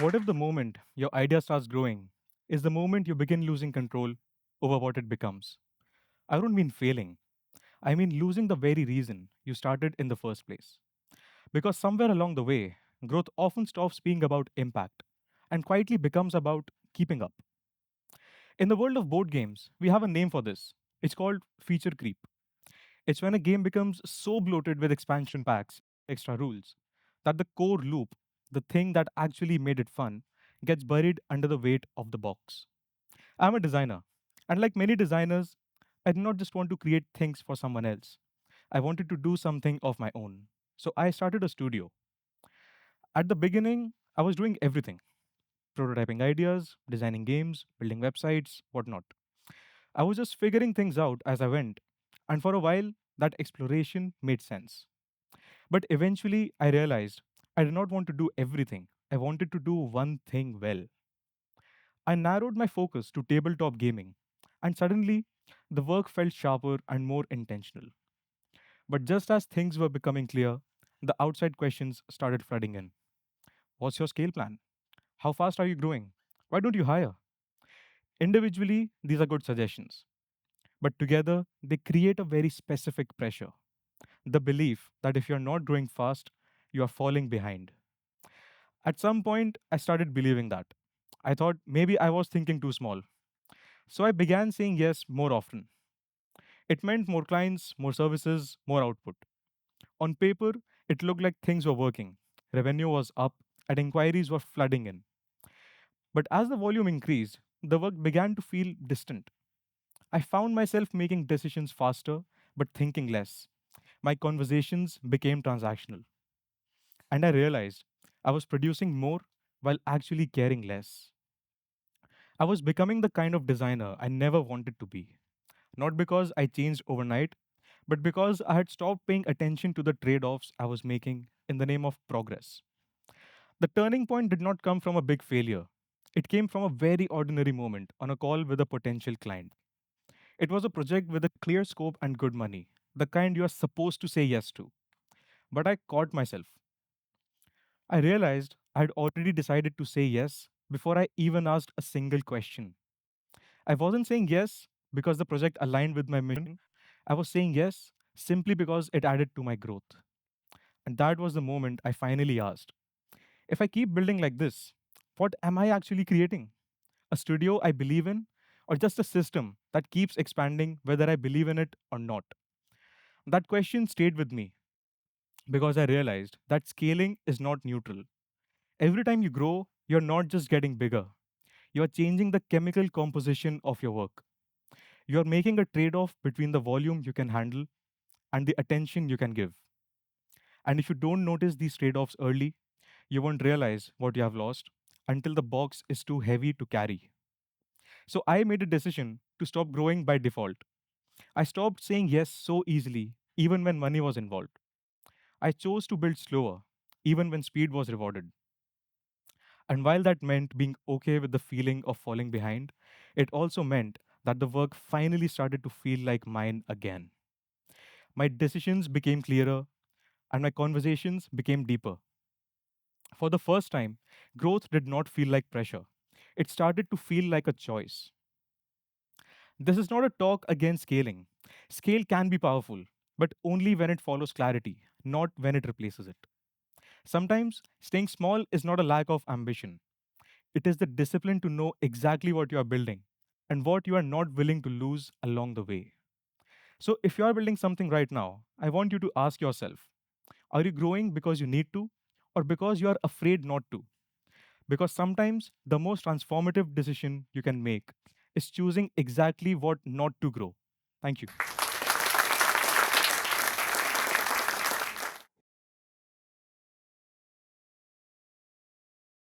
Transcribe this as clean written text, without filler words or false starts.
What if the moment your idea starts growing is the moment you begin losing control over what it becomes? I don't mean failing, I mean losing the very reason you started in the first place. Because somewhere along the way, growth often stops being about impact and quietly becomes about keeping up. In the world of board games, we have a name for this. It's called feature creep. It's when a game becomes so bloated with expansion packs, extra rules, that the core loop, the thing that actually made it fun, gets buried under the weight of the box. I'm a designer, and like many designers, I did not just want to create things for someone else. I wanted to do something of my own. So I started a studio. At the beginning, I was doing everything: prototyping ideas, designing games, building websites, whatnot. I was just figuring things out as I went. And for a while, that exploration made sense. But eventually, I realized I did not want to do everything. I wanted to do one thing well. I narrowed my focus to tabletop gaming, and suddenly, the work felt sharper and more intentional. But just as things were becoming clear, the outside questions started flooding in. What's your scale plan? How fast are you growing? Why don't you hire? Individually, these are good suggestions, but together, they create a very specific pressure: the belief that if you're not growing fast, you are falling behind. At some point, I started believing that. I thought maybe I was thinking too small. So I began saying yes more often. It meant more clients, more services, more output. On paper, it looked like things were working. Revenue was up, and inquiries were flooding in. But as the volume increased, the work began to feel distant. I found myself making decisions faster, but thinking less. My conversations became transactional. And I realized I was producing more while actually caring less. I was becoming the kind of designer I never wanted to be. Not because I changed overnight, but because I had stopped paying attention to the trade offs I was making in the name of progress. The turning point did not come from a big failure. It came from a very ordinary moment on a call with a potential client. It was a project with a clear scope and good money, the kind you are supposed to say yes to. But I caught myself. I realized I had already decided to say yes before I even asked a single question. I wasn't saying yes because the project aligned with my mission. I was saying yes simply because it added to my growth. And that was the moment I finally asked, if I keep building like this, what am I actually creating? A studio I believe in, or just a system that keeps expanding whether I believe in it or not? That question stayed with me because I realized that scaling is not neutral. Every time you grow, you're not just getting bigger, you're changing the chemical composition of your work. You're making a trade off between the volume you can handle and the attention you can give. And if you don't notice these trade offs early, you won't realize what you have lost until the box is too heavy to carry. So I made a decision to stop growing by default. I stopped saying yes so easily, even when money was involved. I chose to build slower, even when speed was rewarded. And while that meant being okay with the feeling of falling behind, it also meant that the work finally started to feel like mine again. My decisions became clearer and my conversations became deeper. For the first time, growth did not feel like pressure. It started to feel like a choice. This is not a talk against scaling. Scale can be powerful, but only when it follows clarity, not when it replaces it. Sometimes staying small is not a lack of ambition, it is the discipline to know exactly what you are building and what you are not willing to lose along the way. So, if you are building something right now, I want you to ask yourself, are you growing because you need to, or because you are afraid not to? Because sometimes the most transformative decision you can make is choosing exactly what not to grow. Thank you.